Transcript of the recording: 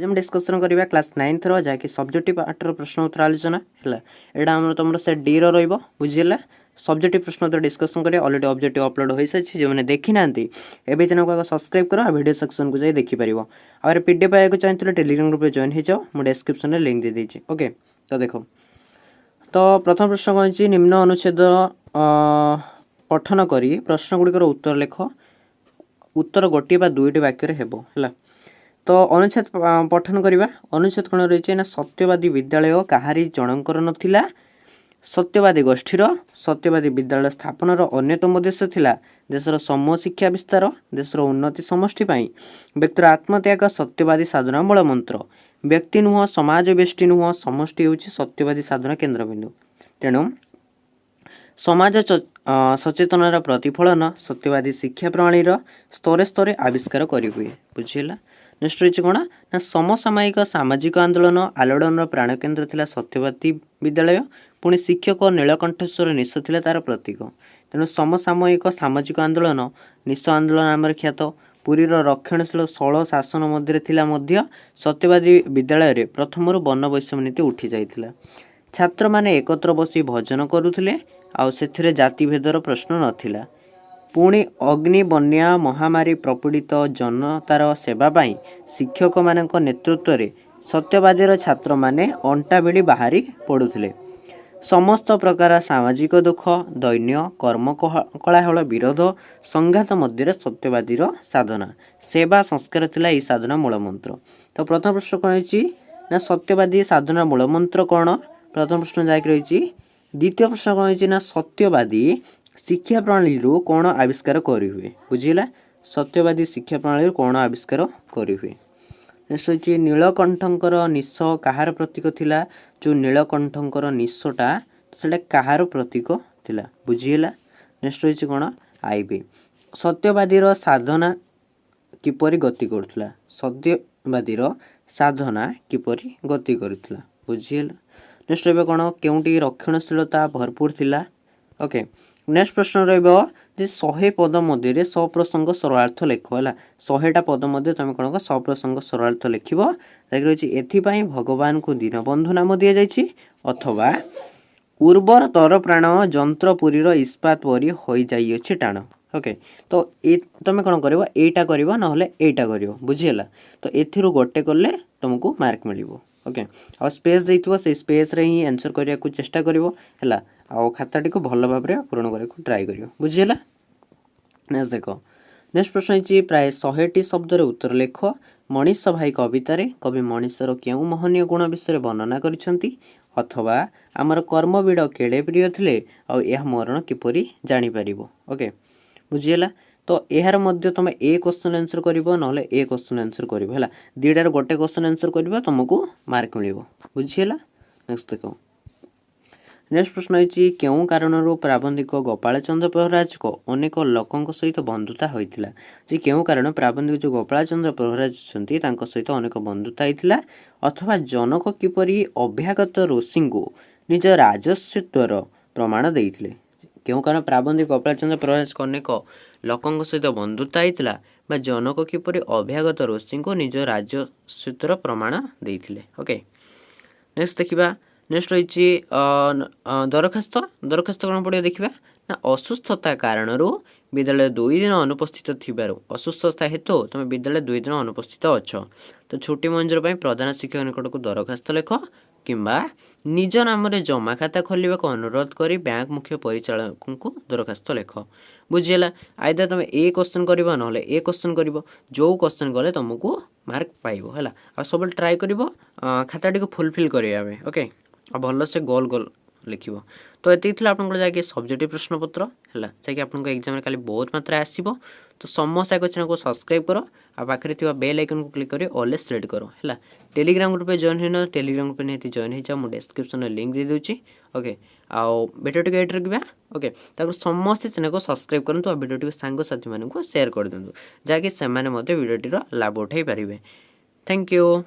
आज हम डिस्कसन करवा क्लास 9th जहाँकि सब्जेक्टिव पार्टर प्रश्न उत्तर आलोचना है यहाँ तुम से डी रुझीगला सब्जेक्टिव प्रश्न उत्तर डिस्कसन करें अलरेडी ऑब्जेक्टिव अपलोड हो सारी जो मैंने देखी ना एवं चैनल को सब्सक्राइब कर वीडियो सेक्शन को जाए देखिपर और पीडीएफ पाइबा चाहिए टेलीग्राम ग्रुप में जॉइन हो जाओ मुझे डिस्क्रिप्शन में लिंक दे देती ओके। तो देख तो प्रथम प्रश्न कौन निम्न अनुच्छेद पठन कर प्रश्न गुड़िकर उत्तर लेख उत्तर गोटे बा दुईटी वाक्य है। तो अनुच्छेद पठन करवा अनुच्छेद कौन रही ना सत्यवादी विद्यालय कहारी जनकर नथिला सत्यवादी गोष्ठीर सत्यवादी विद्यालय स्थापनार अन्यतम उद्देश्य थिला देशर समूह शिक्षा विस्तार देशर उन्नति समष्टि व्यक्तिर आत्मत्याग सत्यवादी साधना मूल मंत्र व्यक्ति नुह समाज बेष्टि नुह समष्टि होउछि सत्यवादी साधना केन्द्रबिंदु तेणु समाज सचेतनार प्रतिफलन सत्यवादी शिक्षा प्रणाली स्तरे स्तरे आविष्कार करि हुए बुझिला। नेक्स्ट रही कौन ना समसामयिक सामाजिक आंदोलन आलोड़न प्राणकेन्द्र थिला सत्यवादी विद्यालय पुणी शिक्षक नीलकंठेश्वर निश थिला तार प्रतीक तेणु समसामयिक सामाजिक आंदोलन निश आंदोलन नाम ख्यात पुरीर रक्षणशील षोल शासन मध्य थिला मध्य सत्यवादी विद्यालय रे प्रथम वन वैषम्य नीति उठी जाइथिला छात्र माने एकत्र बसी भजन करुथिले आउ सेथिरे जातिभेदर प्रश्न नथिला पुणी अग्नि बन्या महामारी प्रपीड़ित जनतार सेवा पाई शिक्षक मानक नेतृत्व रे सत्यवादीर छात्र माने अंटा बेली बाहरी पड़ुथिले समस्त प्रकार सामाजिक दुख दैन्य कर्म कलाहल विरोध संघात मध्य सत्यवादीर साधना सेवा संस्कार थिला ई साधना मूलमंत्र। तो प्रथम प्रश्न कौन ना सत्यवादी साधना मूलमंत्र कौन प्रथम प्रश्न जाक रही। द्वितीय प्रश्न कौन ना सत्यवादी शिक्षा प्रणाली कौन आविष्कार करी हुए बुझीला सत्यवादी शिक्षा प्रणाली कौन आविष्कार करी हुए। नेक्स्ट रही नीलकंठकर निश कहार प्रतीक थिला जो नीलकंठकर निशटा सेटा कहार प्रतीक थिला बुझीला। नेक्स्ट रही कौन आईबी सत्यवादीर साधना किपरि गति करुला सत्यवादीर साधना किपरि गति करुला बुझीला। नेक्स्ट रही कौन केउटी रक्षणशीलता भरपूर थिला ओके। नेक्स्ट प्रश्न रही 100 पद मध्य सप्रसंग सरलार्थ लेख है 100टा पद मध्य तुम कौन सप्रसंग सरलार्थ लिख रही एथिपाई भगवान को दीनबंधु नाम दि जाइए अथवा उर्वर तर प्राण जंत्रपुरीर इस्पात परी हो जाइए टाण ओके। तो तुम कौन कर एटा कर ना एटा कर बुझीगला। तो एथिरु गोटे कले तुमको मार्क मिल ओके आ स्पेस देइथिबो से स्पेस रे ही आंसर करिया को चेष्टा करिवो हैला आ खाताटी को भल भाव में पूर्ण करने को ट्राई करियो बुझीगला। नेक्स्ट देखो नेक्स्ट प्रश्न है प्राय 100टी शब्द उत्तर लेख मनीष भाई कवितार कवि मनीषर क्यों महनीय गुण विषय वर्णना करिसेंती अथवा आमर कर्मवीड़ केड़े प्रिय थिले आ यह मरण किपरि जानि परिबो ओके बुझीगला। तो यार मध्य तुम ए क्वेश्चन आंसर करिवो नहले ए क्वेश्चन आंसर करिवो हैला दीटार गोटे क्वेश्चन आंसर करिवो तुमको मार्क मिलिवो बुझीगला। नेक्स्ट देखो नेक्स्ट प्रश्न है क्यों कारण प्राबंधिक गोपाल चंद्र प्रहराज को अनेक लोकों सहित बंधुता होइथिला जे क्यों कारण प्राबंधिक जो गोपाल चंद्र प्रहराज छंती तांको सहित अनेक बंधुता होइथिला अथवा जनक किपरि अभ्यागत ऋषि को निज राजस्वत्वर प्रमाण देइथिले क्यों कारण प्राबंधिक गोपाल चंद्र प्रहराज को अनेक लोकों सहित बंधुता होइथिला बा जनक किपरि अभ्यागत ऋषि को निज राजस्वत्वर प्रमाण देइथिले ओके। नेक्स्ट देखिबा नेक्स्ट रही दरखास्त दरखास्त कौन पड़े देखा ना असुस्थता कारण विद्यालय 2 दिन अनुपस्थित थिबारु असुस्थता हेतु तुम विद्यालय 2 दिन अनुपस्थित अच्छ तो छुट्टी मंजूर पर प्रधान शिक्षक निकट को दरखास्त लेख किंबा निज नाम जमा खाता खोलने को अनुरोध कर बैंक मुख्य परिचालक को दरखास्त लेख बुझीगला। आइदर तुम ए क्वेश्चन कर ना ए क्वेश्चन कर जो क्वेश्चन गले तुमको मार्क पाइब है आ सब ट्राए कर खाताटी को फुलफिल करें ओके आ भल से गोल गोल लिख। तो ये आपको जाकि सब्जेक्टिव प्रश्नपत्र है जैकि आपको एग्जाम खाली बहुत मात्रा आसो तो समस्त आगे चैनल को सब्सक्राइब करो आ पाखे बेल आइकन को क्लिक कर ऑल सेलेक्ट करो है टेलीग्राम ग्रुप में जॉइन होना टेलीग्राम ग्रुप में जॉइन हो जाओ मुझे डिस्क्रिप्शन में लिंक दे दूँगी ओके आउ भिडियो टी एड रखा ओके ताको समस्त चैनल को सब्सक्राइब करूँ आ भिडियो सांग साथी मानक शेयर कर दिखाँ जहाँकि से भिडियोटीर लाभ उठाई पारे। Thank you.